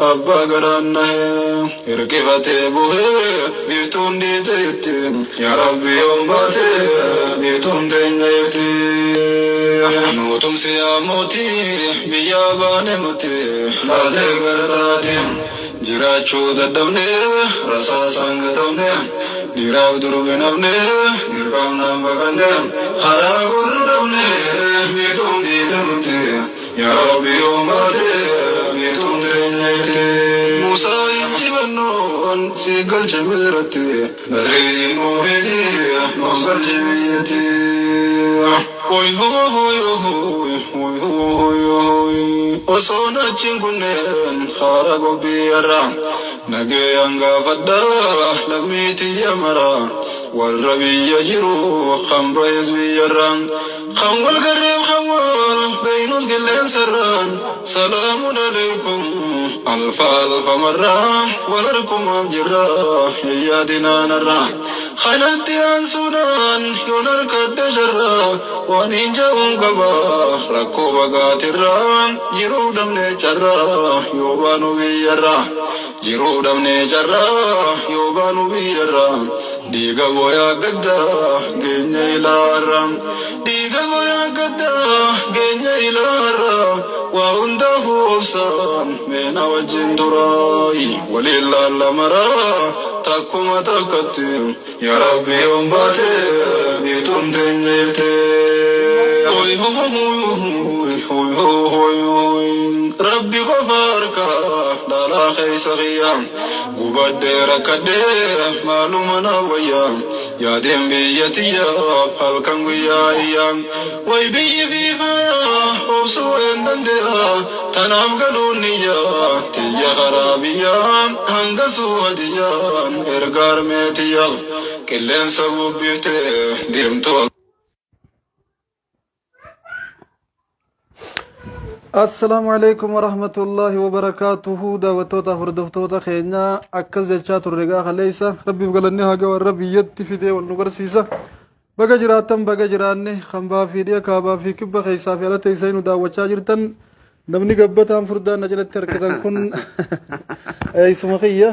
أبا قرانا إركفتي بوه بيتون ديتي يا ربي يوم باتي بيتون تنجيبتي نوتم سياموتي بيابان موتي باتي قرتاتي جراچو ددبني رسا سنگتبني ديراف دربنبني ديربام نمبقني خرا قردبني بيتون ديتمتي يا ربي يوم باتي بيتون تنجيبتي موسى ينجبنون سيقل جميرتي نزريدي موهدي نوغل جميتي هوي هوي هوي هوي هوي هوي وصونا تشنكنين خارقو بيرا نجي أنغا فدا لميتي يمرا والربي يجرو خمر يزبيرا خوال قريب خوال بينوس قلين سران سلام عليكم ألف ألف مرة ولركم أمجرا يا دينا نرا خلنتي أنسونان يونر كد جرا وانين جاون قبا ركو بقاترا جرو دمني جرا يوبانو بيرا جرو دمني جرا يوبانو بيرا ديغا بويا قدا جيني لارا ديغا بويا قدا جيني لارا وعنده فوسان من وجن تراي ولله الأمر تكوم تكتم يا ربي يوم باتي بيتم تنجيبتي هوي هوي هوي هوي هوي ربي غفارك دالا خيس غيام قبد ركدي معلومنا ويام يا دين بيتي يا فالكن ويايام وي بي في فيا وبسو اندندها تنام قلوني يا تيا غرابيا هنگسو هديان ارغار ميتيا كلين سبو بيفتي ديمتو. السلام عليكم ورحمة الله وبركاته دعوتوتا هردفتوتا خينا أكز جاتو الرقا خليسا ربي بقلني هاقا والربي يدي في دي والنقرسيسا بقى جراتن بقى جراني خنبا في دي كابا في كبا خيسا في على تيسين دعوة جرتن نمني قبتان فردان نجلت تركتن كن اي سمخية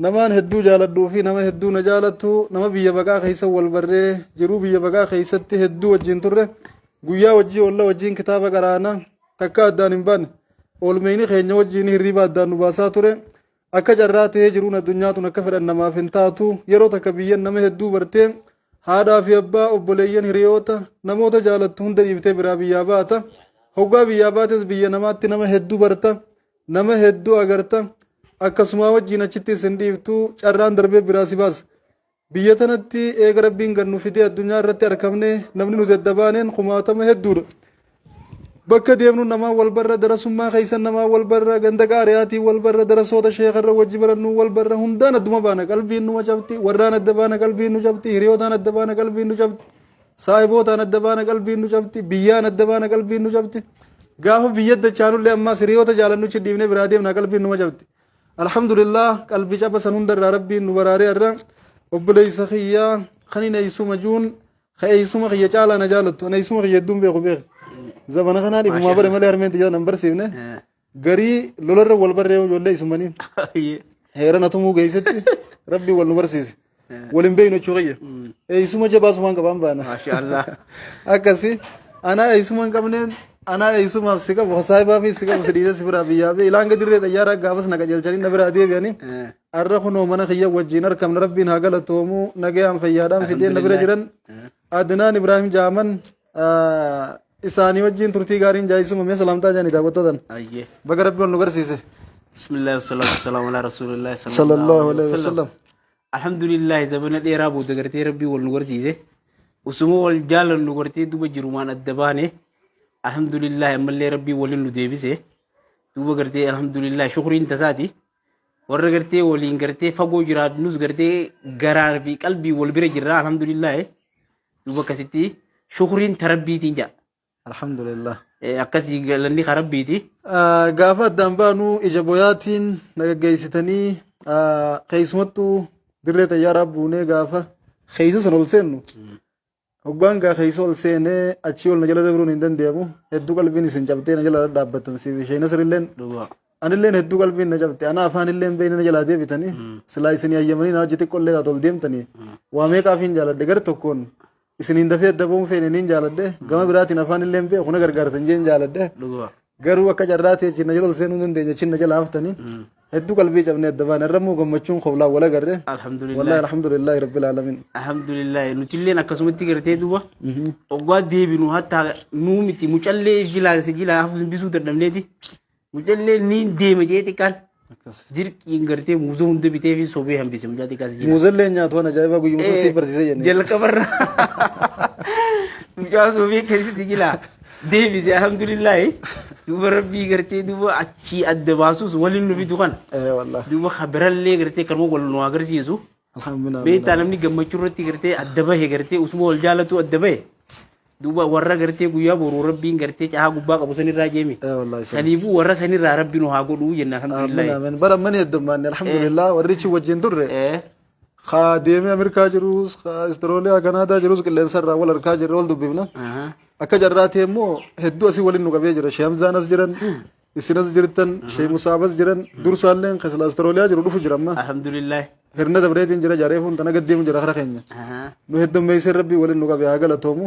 نمان هدو جالدو في نما هدو نجالتو نما بيا بقى خيسا والبري جرو بيا بقى خيسا تي هدو وجين تره قويا وجي والله وجين كتابة قرانا takka addaan hin baane oolmeeyni keenya wajjiin hirriba addaan nu baasaa ture akka carraa ta'ee jiruun addunyaa tun akka fedhan namaaf hin taatu yeroo takka biyyan nama hedduu bartee haadhaa fi abbaa obboleeyyan hiriyoota namoota jaalattu hunda dhiiftee biraa biyyaa baata hoggaa biyyaa baates biyya namaatti nama hedduu barta nama hedduu agarta akkasuma wajjiin achitti isin dhiiftuu carraan darbee biraa si baasa biyya tanatti eega rabbiin gannu fidee addunyaa irratti argamne namni nu daddabaaneen kumaatama hedduudha. bakka deemnu nama wal barra darasummaa keeysan nama wal barra ganda qaariyaati wal barra darasoota sheekarra wajji barannu wal barra hundaan adduma baana qalbiin nu cabti warraan adda baana qalbiin nu cabti hiriyootaan adda baana qalbiin nu cabti saahibootaan adda baana qalbiin nu cabti biyyaan adda baana qalbiin nu cabti gaafa biyyat dachaanullee ammaas hiriyoota jaalannuchi dhiibnee biraa deemna qalbiin numa cabti alhamdulillah qalbii caba san hundarraa rabbiin nu baraaree arra obboleeysa kiyyaa kanin eeysuma juun ka eeysuma kiyya caalaa na jaalattu an eeysuma kiyya hedduun beeku beek زمانه خنا دي ما بره ملي هرمين تجا نمبر سيفنه غري لولر والبر يولي اسمنين هيرنا تمو جيست ربي والنمبر سيس ولم بينو شويه اي اسمه جباس مان كبان بانا ما شاء الله اكسي انا اسمه كمن انا اسمه سيكا وصايبا في سيكا مسديده سفرا بيا بي لانغ ديره تيارا غافس نغا جلچري نبر ادي بياني ارخنو من خيا وجينر كم ربي نغلتومو نغيام فيادام في دي نبر جرن ادنان ابراهيم جامن إساني وجين ترتي قارين جايسو ممي سلامتا جاني دعوتو دن بقى ربي والنقر سيسي بسم الله والصلاة والسلام على رسول الله صلى الله عليه وسلم الحمد لله زبنا دي رابو دقرتي ربي والنقر سيسي وسمو والجال النقرتي دوبا جرومان الدباني الحمد لله ملي ربي ولن ديبسي دوبا قرتي الحمد لله شكرين تساتي ورقرتي ولين قرتي فقو جراد نوز قرتي قرار في قلبي والبري جرا الحمد لله دوبا كسيتي شكرين تربي تنجا الحمد لله akkasi galanni kharabbiiti gaafa addaan baanu ija boyaatiin nagaggeessitanii keeysumattu dirree xayyaaraa buunee gaafa keeysa sana ol seennu hoggaan gaa keeysa ol seenee achii ol na jala dabruun hin dandeemu hedduu qalbiin isin cabtee na jala dhaabbattan siif ishee nasrilleen أنا اللي هدو قلبي نجبت أنا أفان اللي بين نجلا دي بتاني سلايسني أيامني ناجتي كل ده تول ديم تاني وامي كافين جالد دقر تكون إسنين دفعت دبوم فين نين جالد ده قام براتي نفان اللي بين خنا قرقر تنجين جالد ده قروا كجراتي شيء نجلا سينون دين شيء نجلا أفتني هدو قلبي جبنا الدبان الرمو قم مچون خبلا ولا قرره الحمد لله والله الحمد لله رب العالمين الحمد لله نتيلنا كسمتي قرتي دوبا وقعد دي بنو حتى نومتي مچلي جلا سجلا حفظ بيسو تردمنيتي مچلي نين دي مجيتي كان جيرك ينغرتي موزو هند بيتي في صوبي هم بيسم جاتي كاس جيل موزل لين يا تونا جايبا كو يوسف سي برتي جن جل كبر مجا صوبي كيس تجلا دي بيسي الحمد لله دوبا ربي قرتي دوبا اچي ادباسوس ولين نبي دوكان اي والله دوبا خبر اللي قرتي كرمو ول نو اگر جيسو الحمد لله بيتا نمني گمچورتي قرتي ادبه قرتي اسمو الجالتو ادبه دوبا ورا قرتي غيا بورو ربي قرتي چا غبا قبو سني راجيمي اي والله سنيبو ورا سني را ربي نو هاغو دو ين الحمد لله امين بر من يدمان الحمد لله وريتي وجين در خادم امريكا جروس استراليا كندا جروس كلن سر ولا ركا جرول دبيبنا akka jarraatee immoo hedduu asii waliin nu qabee jira. Shee Hamzaanas jiran, isinas jirtan, Shee Musaabas jiran, dursaalleen kasla Austraaliyaa jiru dhufu jira amma. Alhamdulillah. Hirna dabreetiin jira jaaree fuun tana gaddeemu jira kara keenya. Nu heddummeessee rabbii waliin nu qabee haa galatoomu.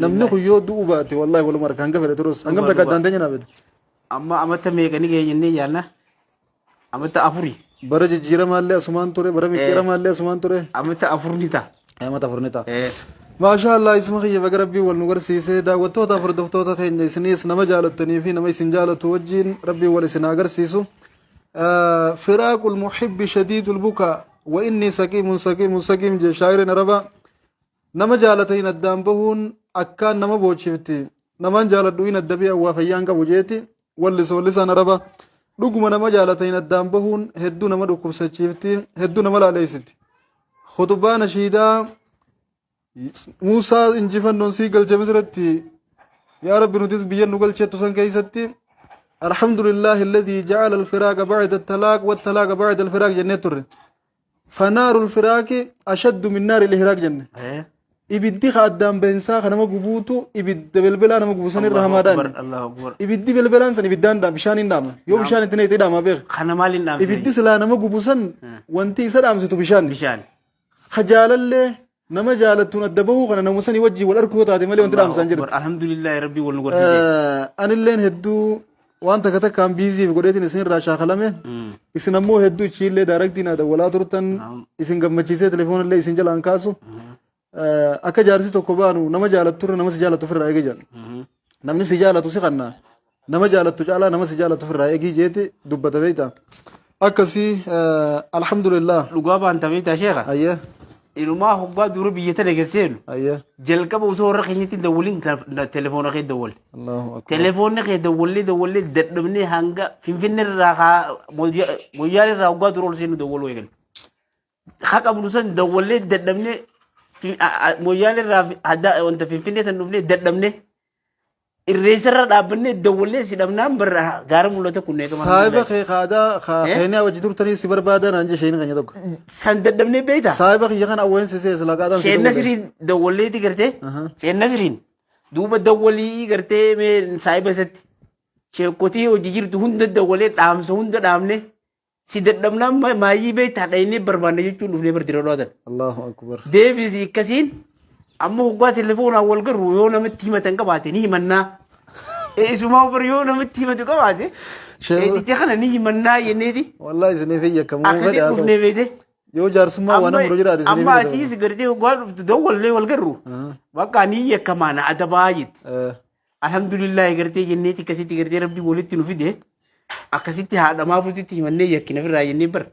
Namni kun yoo du'u baate wallaahi waluma harka hanga fedhe turus hangam takka addaan teenya naafete. Amma amata meeqanii keenyannee yaanna? Amata afuri. Bara jijjiiramaallee asumaan ture, bara micciiramaallee asumaan ture. Amata afurni ta'a. Amata afurni ta'a. Maasha Allah isma kiyya baga rabbii wal nu garsiisee daawwattoota hordoftoota keenya isinis nama jaalattanii fi nama isin jaalatu wajjin rabbii wal isin agarsiisu. Firaaqul muhibbi shadiidul bukaa wa inni saqiimun jee shaayiriin araba nama jaalataniin addaan bahuun akkaan nama boochifti. Namaan jaaladhu in adda bi'a waa fayyaan qabu jeeti wallisaan araba. Dhuguma nama jaalataniin addaan bahuun hedduu nama dhukkubsachiifti hedduu nama laaleessiti. Khutubaa nashiidaa موسى انجفن نسي قال جمزرتي يا رب نتيس بيان نقول شتوسن كيستي الحمد لله الذي جعل الفراق بعد الطلاق والطلاق بعد الفراق جنة فنار الفراق أشد من نار الإحراق جنة إبدي خادم بنسا خنا ما جبوتو إبد بلبلان ما جبوسن الرحمدان الله أكبر إبدي بلبلان سن إبدان دام بشان دام يوم بشان تني تدام أبير خنا مالين دام إبدي سلام ما جبوسن وانتي سلام ستو بشان خجال الله nama jaalattuun adda bahuu kana namusanii wajjii wal arkuu taate malee wanti dhaamsaan jirtu. Alhamdulillahi rabbii wal nu gorsiise. Anilleen hedduu waan takka takkaan biiziif godheetiin isin irraa shaakalame isin ammoo hedduu ichiillee daaraktiin dawwalaa turtan isin gammachiisee telefoonillee isin jalaan kaasu akka jaarsi tokko baanu nama jaalatturra nama si jaalatu ofirraa eegi jedhan. Namni si jaalatu si qannaa nama jaalattu caalaa nama si jaalatu ofirraa eegi jeeti dubbata beeyta. Akkasii alhamdulillah. Dhugaa baanta beeyta sheekha. Ayyee. إنما هو بعد ربي يتنقسين. أيه. جل كم وصور رخيني تدولين تلفون رخي دول. الله أكبر. تلفون رخي دولي دبني هنگا فين الرخا مجال الرخا دول سين دولو يكن. خاك أبو نسان دولي دبني مجال الرخا هذا وانت فين سنوفلي دبني. الرئيسر دابني دولي سيدمنا برا غارم ولا تكونه كمان. سايبا خي خادا خيني وجدور تاني سبر بادا نانجي شين كني دوك. سنددمني بيتا. سايبا خي يخان أول سيسي سلاقادا. شين نسرين دولي تي کرتے. شين نسرين. دوبا دولي کرتے میں سايبا ست. شين كوتي وجير تهون دولي دام سهون دامني. سيددمنا مايي بيتا دايني بربانا يجون نفني برديرودان. الله أكبر. ديفيزي كسين. أما هو تلفون أول كرو يونا متيمة تنكباتي نيه منا إيه سما بر يونا متيمة تنكباتي إيه تيجي نيه منا ينادي والله إذا في كم أكيد كفني بيده يو جارسما وانا مروجرا دي أما أكيد سكرتي هو تدور لي والكرو وكاني كمان أتباعد الحمد لله كرتي ينادي كسيتي كرتي ربي بولت تنفيده أكسيتي هذا ما فوتي مني يكنا في رأي نبر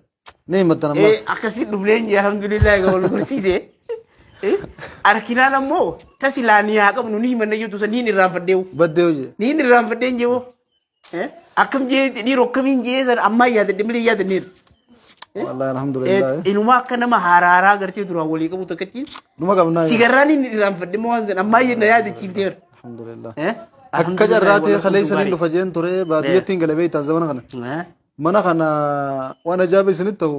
نعم تنام إيه أكسيت دبلين يا الحمد لله قول برسيسه arkina nammo tasilani ha kam nuni man yutu sa ni ram fadeu badeu ni ram fadeu jewo akam je ni rokamin je san amma ya da dimli ya da ni wallahi alhamdulillah inuma kana ma harara garti dura wali ka muto kati numa kam na sigarani ni ram fadeu mo wanzan amma ya da ya da kibter alhamdulillah akka jarrate khalaysan lu fajen tore baadiyatin galabay tan zaman kana mana kana wana jabe sinitahu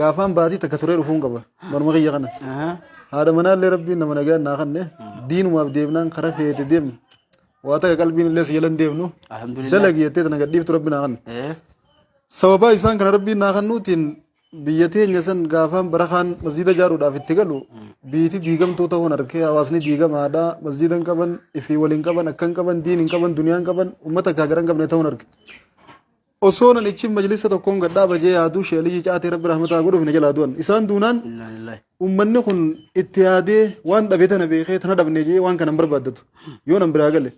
gafan baadi takature rufun gaba marmagi kana هذا من اللي ربنا من أجل ناخذه دين وما بدينا خرافة تديم واتك قلبي اللي سيلن ديمنو الحمد لله دلقي يتيت أنا قديم ربنا عن sababa isaan kana rabbiin naa kannuutiin biyya teenya san gaafaan barakaan masjida jaaruudhaaf itti galu biiti diigamtuu ta'uun arkee hawaasni diigamaadha masjidan qaban ifii waliin qaban akkan qaban diin hin qaban duniyaan qaban ummata gaagaran qabne ta'uun arge osoo nan ichin majlisa tokkoon gadhaa bajee yaaduu sheelii caatee rabbi rahmataa godhuuf na jalaa du'an isaan duunaan ummanni kun itti yaadee waan dhabee tana beekee tana dhabne jee waan kanan barbaaddatu yoo nan biraa gale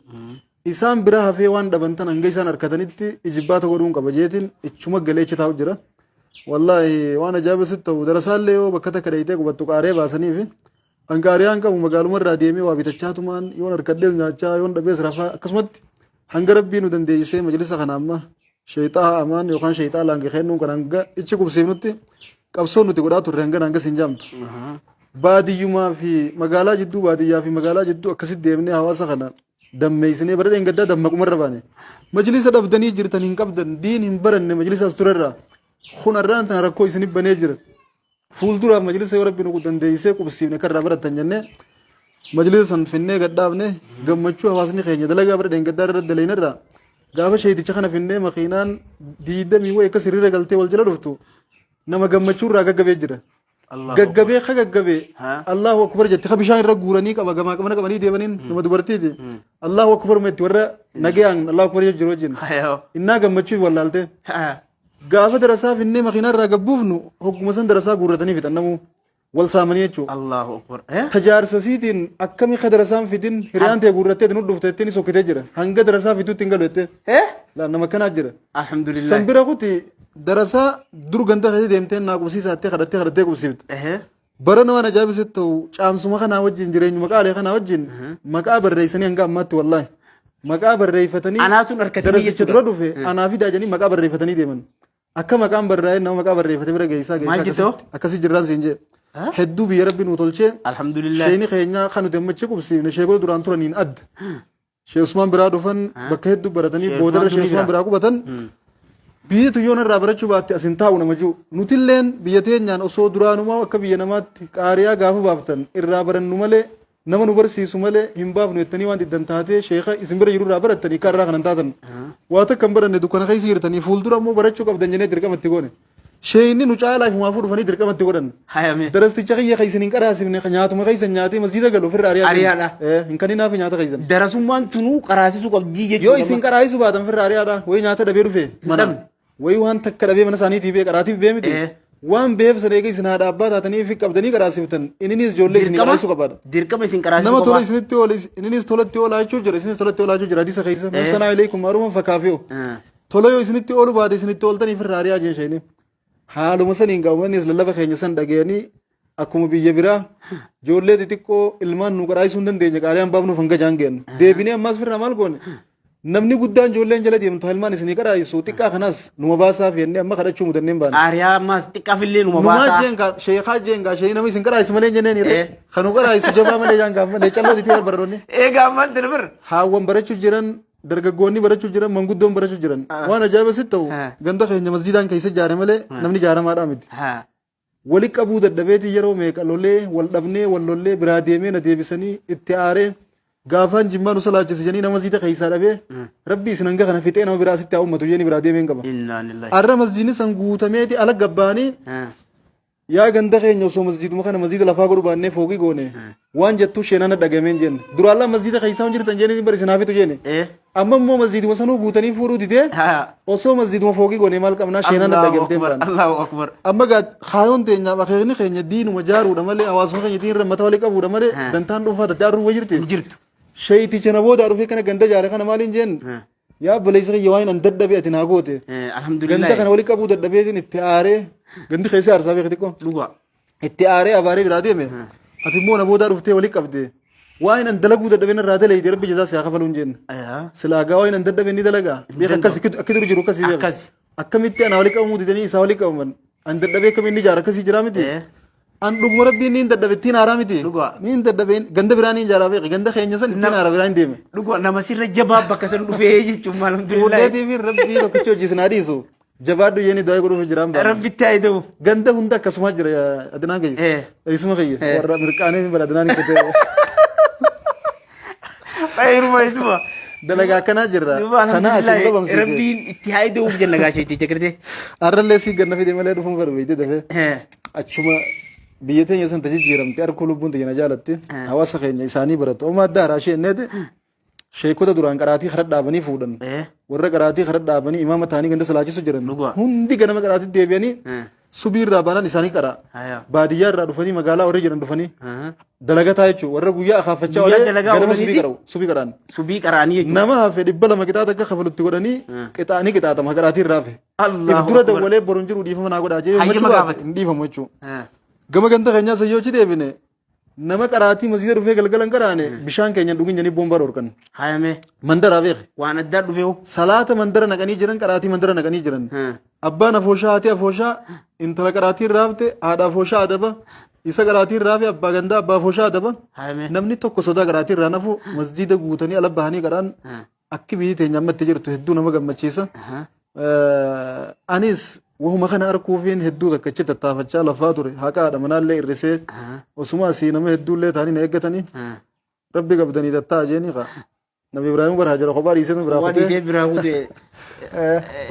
isaan biraa hafee waan dhaban tan hanga isaan harkatanitti ijibbaata godhuun qaba jeetiin ichuma galee ichi taa'u jira wallahi waan ajaa'ibsitti ta'u darasaallee yoo bakka takka dheeyitee qubattu qaaree baasaniif hangaariyaan qabu magaaluma irraa deemee waa bitachaatumaan yoon harkadhees nyaachaa yoon dhabees rafaa akkasumatti hanga rabbii nu dandeessisee majlisa kana amma shayxaa amaan yookaan shayxaa laange kennuun kan hanga ichi qubsiifnutti qabsoon nuti godhaa turre hanga siin jaamtu baadiyyumaa fi magaalaa jidduu baadiyyaa fi magaalaa jidduu akkasitti deemnee hawaasa kana dammeessinee bara dheengaddaa dammaqumarra baane majlisa dhabdanii jirtan hin qabdan diin hin baranne majlisa as turerraa kun arraan tana rakkoo isinif banee jira fuulduraaf majlisa yoo rabbi nu dandeessisee qubsiifne karraa baratan jennee majlisa san finnee gadhaafne gammachuu hawaasni keenya dalagaa bara dheengaddaa irra dalaynarraa gaafa shayticha kana finnee makiinaan diidamii way akka sirriira galtee wal jala dhuftu nama gammachuu irraa gaggabee jira gaggabee ka gaggabee Allahu akbar jetti ka bishaan irra guuranii qaba gamaa qabana qabanii deemaniin nama dubartiiti Allahu akbar meetti warra nagayaan Allahu akbar jechuu wajjin innaa gammachuu wallaalte gaafa darasaa finnee makiinaa irraa gabbuufnu hogguma san darasaa guurratanii fixan namuu wal saamanii jechuudha. Allahu akbar. Tajaarsasiitiin akkami ka darasaan fitin hiriyaan ta'e guurrattee nu dhufte ittiin sokkitee jira hanga darasaa fituutti hin galu jettee. Nama kanaa jira. Alhamdulillah. Sanbira kuti darasaa dur ganda keessa deemtee naa qubsiisaattee kadhattee qubsiifte. Barana waan ajaa'ibsitti ta'u caamsuma kanaa wajjin jireenyu maqaalee kanaa wajjin maqaa barreessanii hanga ammaatti wallahi maqaa barreeffatanii anaatuun harkatanii darasicha dura dhufe anaa fi daajanii maqaa barreeffatanii deeman akka maqaan barraa'ee nama maqaa barreeffate bira geessaa akkasii jirraan siin jee hedduu biyya rabbi nu tolchee alhamdulillah sheeni keenya kan nuti ammachii qubsiifne sheekota duraan turaniin adda shee Usmaan biraa dhufan bakka hedduu baratanii boodarra shee Usmaan biraa qubatan biyya tuyyoon irraa barachuu baatte asin taa'u nama jiru nutilleen biyya teenyaan osoo duraanumaa akka biyya namaatti qaariyaa gaafa baaftan irraa barannu malee nama nu barsiisu malee hin baafnu jettanii waan diddan taatee sheeka isin bira jiru irraa barattanii kan irraa kanan taatan waa takka hin baranne dukkana keessa jirtanii fuuldura immoo barachuu qabdan jennee dirqamatti goone sheeyni nu caalaa fi maafuu dhufanii dirqamatti godhan darasticha kiyya keessa hin qaraasifne nyaatuma keessa nyaatee masjiida galu ofirra ariyaadha hin kaninaaf nyaata keessan darasummaan tunuu qaraasisuu qabdii jechuudha yoo isin qaraasisuu baatan ofirra ariyaadha wayi nyaata dhabee dhufe mana wayi waan takka dhabee mana isaaniitii bee qaraatiif bee miti waan beef sadeega isin haadha abbaa taatanii fi qabdanii qaraasiftan inninis ijoollee isin qaraasuu qabaadha dirqama isin qaraasuu nama tola isinitti oola inninis tolatti oolaa jechuu jira isinis tolatti oolaa jechuu jira hadiisa keessa man sanaa ilaykum ma'ruufan fakaafiyo tola yoo isinitti oolu baate isinitti ooltanii firraa ariyaa jeeshanii haaluma saniin gaawwanis lallaba keenya san dhagayanii akkuma biyya biraa ijoollee xixiqqoo ilmaan nu qaraasisuu hin dandeenya qaaliyaan baafnuuf hanga jaan geenna deebinee ammaas firraa maal goone namni guddaan ijoolleen jala deemtu ilmaan isinii qaraayisu xiqqaa kanas numa baasaaf jennee amma kadhachuu mudanneen baana. Aariyaa ammas xiqqaaf illee numa baasaa. Numaa jeengaa sheekaa jeengaa shee nama isin qaraayisu malee jenneen irra kanu qaraayisu jabaa malee jaan gaafma ne calloo itti barbaadonni. Eegaa ammaan tilbir. Haawwan barachuu jiran dargaggoonni barachuu jiran manguddoon barachuu jiran waan ajaa'iba sitti ta'u ganda keenya masjidaan keessa ijaare malee namni ijaaramaadhaa miti. Wali qabuu dadhabeetii yeroo meeqa lolee wal dhabnee wal lollee biraa deemee na deebisanii itti aaree gaafaan jimmaan usa laachisanii nama masjida keessaa dhabee rabbi isin hanga kana fixee nama biraa sitti haa ummatu jeni biraa deemeen qaba. Arra masjidni san guutameeti ala gabbaanii yaa ganda keenya osoo masjiduma kana masjida lafaa godhu baannee fooqii goone waan jettuu sheenana dhagameen jenne duraallaan masjida keessaa jirtan jeni bari sinaafitu jenne amma immoo masjiduma sanuu guutanii fuudhuu didee osoo masjiduma fooqii goone maal qabnaa sheenana dhagamteen baana. Amma gaa haayoon teenyaaf akeekni keenya diinuma jaaruudha malee hawaasuma keenya diin rammata walii qabuudha malee dantaan dhuunfaa daddaaruu jirti. Sheeyticha na booda dhufee kana ganda jaare kana maaliin jeen yaa baleessa kiyya waan an dadhabee ati naa goote ganda kana walii qabuu dadhabeetiin itti aaree gandi keessi aarsaa beekti xiqqoo itti aaree abaaree biraa deeme ati immoo na booda dhuftee walii qabde waan an dalaguu dadhabeen irraa dalaydee rabbi jazaa siyaa kafaluun jeen silaagaa waan an dadhabeen ni dalagaa beek akkas akki dur jiru akkasii beek akkamitti ana walii qabamuu didanii isaa walii qabaman an dadhabee akkamiin ni jaara akkasii jiraa miti an dhuguma rabbiin niin dadhabettiin haaraa miti niin dadhabeen ganda biraa niin jaaraa beeki ganda keenya san ittiin haaraa biraa hin deeme dhuguma nama sirra jabaa bakka san dhufee jechuun alhamdulillah fuulleetii fi rabbii tokkichi hojii naa dhiisu jabaadhu yeeni dawaa godhuuf jiraan baana rabbitti haida'u ganda hunda akkasuma jira adinaan kiyya eessuma kiyya warra mirqaanee hin bala adinaan hin kutee fayyiruma isuma dalagaa kanaa jirra kana asin dhabamsiise rabbiin itti haida'uuf jenna gaasheetti jagartee arrallee sii ganna fide malee dhufuun barbaade dafee achuma biyya teenya san tajijjiiramte harkuu lubbuun teenya jaalatti hawaasa keenya isaanii baratu oma adda haraashee enneete sheekota duraan qaraatii karaa dhaabanii fuudhan warra qaraatii karaa dhaabanii imaama ta'anii ganda salaachisu jiran hundi ganama qaraatii deebi'anii subii irraa baanaan isaanii qara baadiyyaa irraa dhufanii magaalaa warri jiran dhufanii dalagataa jechuun warra guyyaa akaafachaa olee ganama subii qara'anii nama hafe 200 qixaata akka kafalutti godhanii qixaanii qixaatama qaraatii irraa hafe ibdura dawwalee boruun jiru dhiifama naa godhaa jee hin dhiifamu jechuudha gama ganda keenyaa sayyoochi deebine nama qaraatii masjida dhufee galgalan qaraane bishaan keenya dhugin janii boomba dhorkan hayame mandara beek waan addaa dhufeewu salaata mandara naqanii jiran qaraatii mandara naqanii jiran abbaan afooshaa haati afooshaa intala qaraatii raafte haadha afooshaa adaba isa qaraatii raafe abbaa gandaa abbaa afooshaa adaba namni tokko sodaa qaraatii irraa nafu masjida guutanii ala bahanii qaraan akki biyyi teenya ammatti jirtu hedduu nama gammachiisa anis وهم خنا أركوفين هدو ذا كتشة التافة لفاتوري هكذا من الله الرسالة وسمع سينا ما هدو اللي ثاني نيجتني ربي قبضني تتاجني قا نبي إبراهيم برهاجر خبار يسمى إبراهيم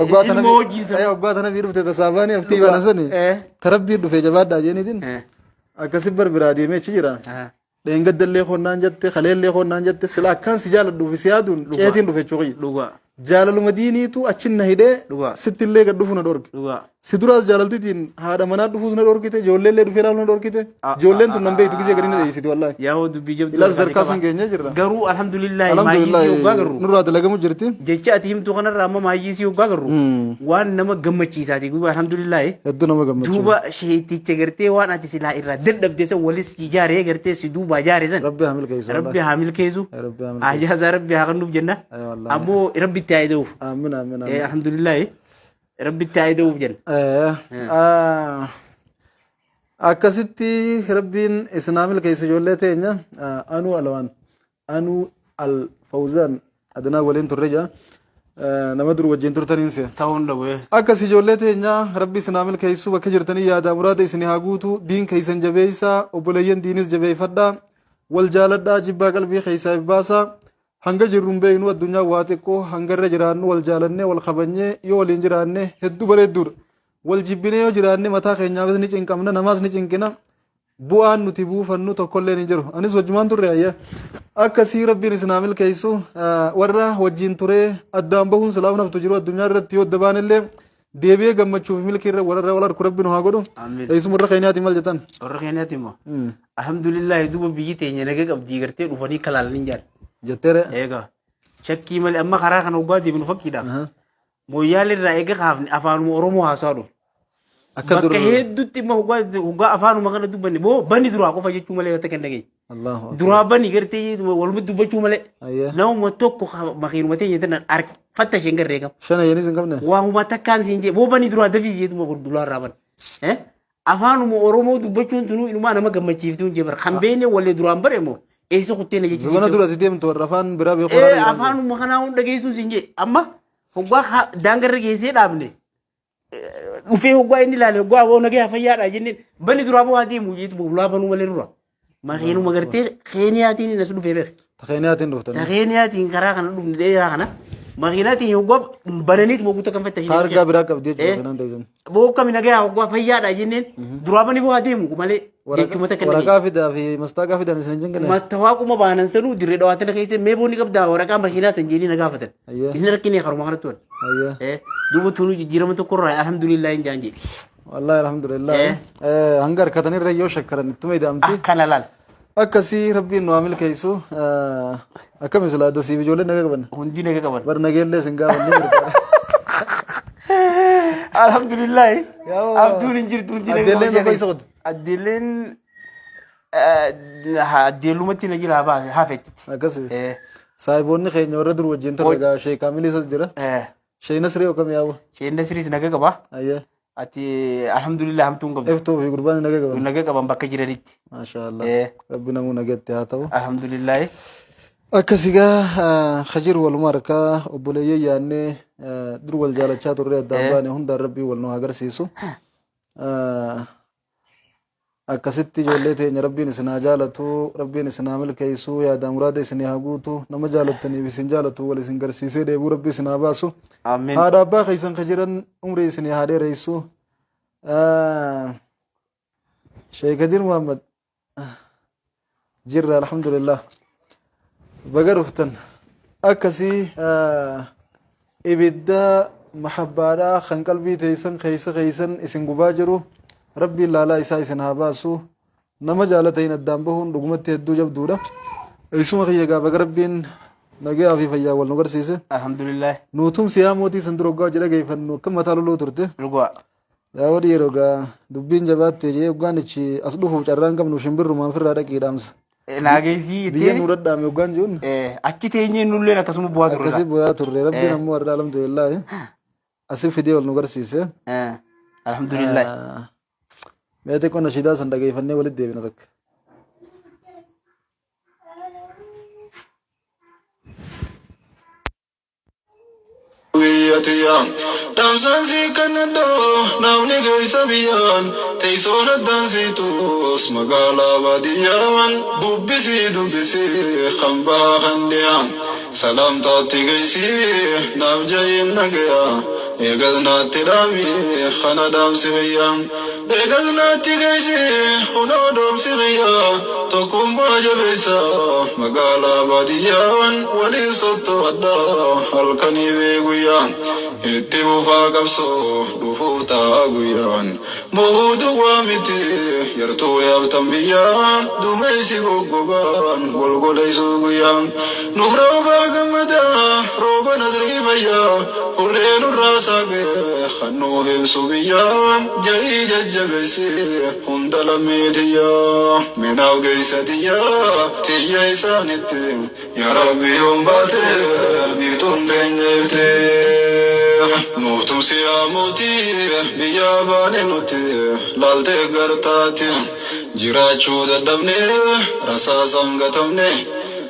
أقوات أنا بيرفت تسابني أفتي بناسني خرب بيرفت في جواد داجني دين أكسبر برادي ما تشيرا لين قد اللي خونان جت خليل اللي خونان جت سلا كان سجال دو في سيادون شيئين دو في شوقي جالل مديني تو أشين نهيدة ست اللي قد دفون دورك سدراس جالل تين هذا منا دفون دورك كده جولل اللي دفيرال دورك كده جولل تو نمبر يتوكي جاكرين ده يسيت والله يا هو دبيجم لاس دركاسن كينيا جرا غرو الحمد لله ما يجي يوغا غرو نورات لقمو جرتي جيتشا تيم تو خنا راما ما يجي يوغا غرو وان نما غمچي ساتي غو الحمد لله ادو نما غمچي دوبا شيتي تشغرتي وان اتي سلا إرا ددب دسن ولس جاري غرتي سدوبا جاري سن ربي حامل كيسو ربي حامل كيسو اجاز ربي هغنوب جنة ابو ربي تايدو آمين آمين آمين الحمد لله ربي تعيدو بجن أكسيتي ربين إسلام الكيس جولته إنجا أنو ألوان أنو الفوزان أدنى ولين ترجع نمدر وجين ترتنينسي تاون لوه أكسي جولته إنجا ربي إسلام الكيس وكجرتني يا دامراد إسني هاغوتو دين كيسن جبيسا وبلين دينس جبي فدا والجالد جبا قلبي خيسا باسا hanga jirrun beeknu addunyaa waa xiqqoo hangarra jiraannu wal jaalannee wal kabanyee yoo waliin jiraanne hedduu bareedduudha wal jibbinee yoo jiraanne mataa keenyaafis ni cinqamna namaas ni cinqina bu'aan nuti buufannu tokkollee ni jiru anis wajjumaan turre ayya akkasii rabbiin islaamil keeysu warra wajjiin turee addaan bahuun salaam naftu jiru addunyaa irratti yoo dabaanillee deebi'ee gammachuuf milkiirra warra wal harku rabbiin haa godhu eessuma warra keenyaati mal jettan warra keenyaati immoo alhamdulillah duuba biyyi teenya naga qabdii gartee dhufanii kalaalanii jaar jettere eega shakkii malee amma karaa kana ugaa deemnu fakkiidha mooyyaal irraa eega kaafne afaanuma oromoo haasaa dhufu bakka hedduutti immoo ugaa afaanuma kana dubbanne boo bani duraa qofa jechuu malee wata kan dhageenya duraa bani gartee walumatti dubbachuu malee namuma tokko makiinuma teenya tanaan fatta isheen garree qaba shana yeenis hin qabne waanuma takkaan siin jee boo bani duraa dafii jeetuma gurduraa irraa ban afaanuma oromoo dubbachuun tunuu inumaa nama gammachiiftuu hin jee bara kan beene wallee duraan bare moo eessa kutteenna jechuudha. Zubana dura deemtu warra afaan biraa beekuu haala afaanuma kanaa hunda geessuun siin jee amma hoggaa daangarra geessee dhaabne dhufee hoggaa inni ilaale hoggaa aboo nagaya fayyaadha jenneen bani duraa boo haa deemu jeetu bulaa banuu malee dura makiinuma gartee keeniyaatiin as dhufee beek. Ta keeniyaatiin dhuftan. Ta keeniyaatiin karaa kana dhufne dheeraa kana makiinaatiin hoggaa bananiit moguuta kan fatta. Hargaa biraa qabdee jechuudha kanaan ta'e. Boo kami nagaya hoggaa fayyaadha jenneen duraa bani boo haa deemu malee. waraqaa fidaa fi mastaaqa fidaan isin jengane mattawaaquma baanan sanuu dirree dhawaatan keessa mee boonni qabdaa waraqaa makiinaa san jedhanii na gaafatan inni rakkinee karuma kanatti wal duuba tunuu jijjiirama tokko irraa alhamdulillah hin jaanje wallahi alhamdulillah hanga harkatanii irra yoo shakkaran ittuma ida'amti akkana laal akkasii rabbiin nu amil keeysu akkam islaa dasiif ijoollee naga qaban hundi naga qaban bar nageellee isin gaafanni mirkaana alhamdulillah abduun hin jirtu hundi naga qaban addileen addeelumatti na jira hafetti akkasi saahiboonni keenya warra dur wajjin tarreegaa shee kaamilisas jira shee nasree akkam yaa'u shee nasriis naga qaba ati alhamdulillah hamtuun qabdu eftoo fi gurbaan naga qaban bakka jiranitti maashaallah rabbi namuu nagatti haa ta'u alhamdulillah akkasigaa khajir waluma harkaa obboleeyyee yaannee dur wal jaalachaa turre addaan baane hundaan rabbii wal nu agarsiisu akkasitti ijoollee teenya rabbiin isin haa jaalatu, rabbiin isin haa milkeessu, yaada muraada isin haa guutu, nama jaalattaniif isin jaalatu wal isin garsiisee deebuu rabbi isin haa baasu. Amiin. Haadha abbaa keessan ka jiran umrii isin haa dheereessu. Sheekh Kadir Muhammad jirra alhamdulillah. Baga dhuftan akkasii ibidda mahabbaadhaa kan qalbii teessan keessan isin gubaa jiru rabbiin laalaa isaa isin haa baasu. Nama jaalatan addaan bahuun dhugumatti hedduu jabduudha. Isuma kiyya gaafa rabbiin nagaa fi fayyaa wal nu garsiise. Alhamdulillah. Nuutum siyaa mootii san dura waggaa jedha geeffannu akka mataa loluu turte. Dhugaa. Yaa wadhi yeroo gaa dubbiin jabaatte jee waggaan ichi as dhufuuf carraan qabnu shimbirrumaan firraa dhaqii dhaamsa. Naageesii Biyya nu dadhaame waggaan jiruun. Achi teenyee nulleen akkasuma bu'aa turre. Akkasii bu'aa turre rabbiin ammoo warra alhamdulillah asii fidee wal nu garsiise. Alhamdulillah. Meete qonna shidaa san dhageeffannee walitti deebina takka. Damsansi kanado namni keessa biyyaan teessoon addansiitus magaalaa baadiyyaan dubbisii hambaa kan dhiyaan salaamtaatti geessi naaf jayin nagaya eegas naatti dhaami kana dhaamsi biyyaan eegas naatti geessi kunoo dhaamsi biyyaa tokkummaa jabeessa magaalaa baadiyyaan waliis tottoo'adhaa halkanii beekuyyaan itti bufaa qabsoo dhufuu ta'a guyyaan mootu waa miti yartuu yaabtan biyyaan duumessi goggogaan golgoleessuu guyyaan nuuf roobaa gammadaa rooba nasrii fayyaa hurree nurraa saaqee kan nuuf ibsu biyyaan ja'ii jajjabeessee hunda lammiitiyyaa minaaf geessa tiyya isaanitti yaa rabbi yoon baate biiftuun teenya ibtee nuuftum siyaa mootii biyya baane nuti laaltee gartaati jiraachuu dadhabne rasaasan gatamne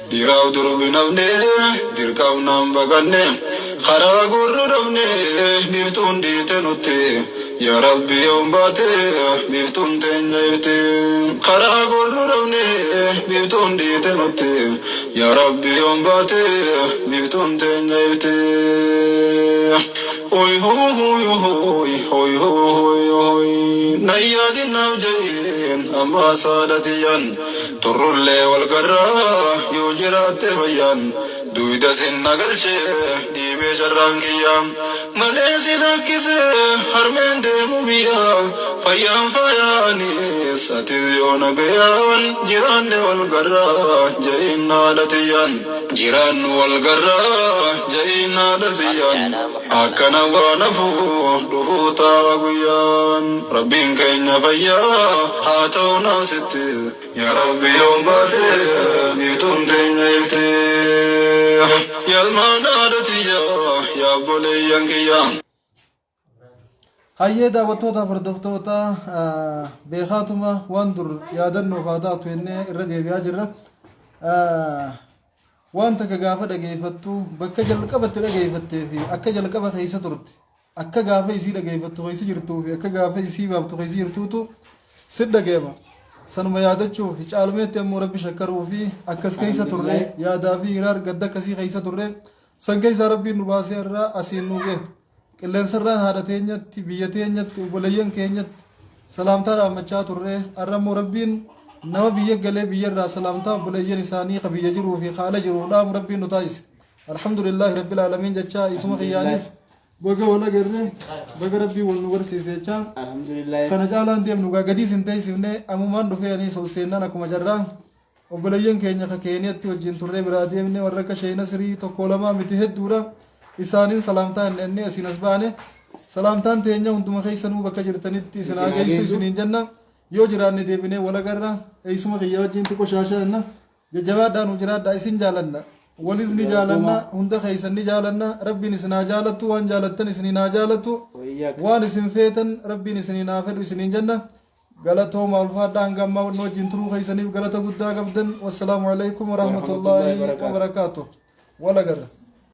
dhiiraaf durbi nafne dirqamnaan baqanne karaa gurru dhabne biiftuun dhiite nutti yaa rabbi yoon baate biiftuun teenya ibte karaa gurru dhabne biiftuun dhiite nutti yaa rabbi yoon baate biiftuun teenya ibte hoy hoy hoy hoy hoy hoy nayyaadin naaf jayin amma saadatiyan turrullee wal garraa yoo jiraatte fayyaan duyda sin nagalche dhiibee jarraan kiyyaan malee sin akkise harmeen deemu biyyaa fayyaan fayyaanis atis yoo nagayaan jiraanne wal garraa jayin naadatiyyaan jiraannu wal garraa jayin naadatiyyaan akkana waan hafuu dhufuu ta'a guyyaan rabbiin keenya fayyaa haa ta'u naaf sitti yaa rabbi yoon baate biiftuun teenya ibte yalmaan aadatiyaa yaa boleeyyan kiyyaa. Hayyee daawwattootaaf hordoftoota beekaatuma waan dur yaadannoof haa taatu jennee irra deebi'aa jirra. Waan takka gaafa dhageeffattu bakka jalqabatti dhageeffattee fi akka jalqaba keessa turte akka gaafa isii dhageeffattu keessa jirtuu fi akka gaafa isii baaftu keessa jirtuutu si dhageema. Sanuma yaadachuuf caalmeetti ammoo rabbi shakkaruu fi akkas keessa turre yaadaa fi hiraar gadda akkasii keessa turre san keessa rabbiin nu baasee irraa asiin nu ga'e. Qilleensarraan haadha teenyatti biyya teenyatti obboleeyyan keenyatti salaamtaa dhaammachaa turre arrammoo rabbiin nama biyya galee biyyarraa salaamtaa obboleeyyan isaanii ka biyya jiruu fi haala jiruudhaan rabbiin nu taasise. Alhamdulillahi rabbil aalamiin jechaa isuma kiyyaanis baga wal agarre baga rabbii wal nu barsiise jechaa kana caalaan deemnu gaa gadiis hin teessifne ammumaan dhufeanii sol seennaan akkuma jarraa obboleeyyan keenya ka keenyatti wajjin turree biraa deemne warra akka sheeyna sirii tokko lamaa miti hedduudha. Isaanin salaamtaa inni asiin as baane salaamtaan teenya hunduma keessanuu bakka jirtanitti isin haa geessu isiniin jenna yoo jiraanne deebinee wal agarra eessuma kiyya wajjin xiqqoo shaashaa jenna jajjabaadhaan nu jiraadhaa isin jaalanna walis ni jaalanna hunda keessan ni jaalanna rabbiin isin haa jaalattu waan jaalattan isiniin haa jaalattu waan isin feetan rabbiin isiniin haa fedhu isiniin jenna galatooma ulfaadhaan gammaa wajjin turuu keessaniif galata guddaa qabdan wassalaamu alaikum warahmatullaahi wabarakaatuh wal agarra.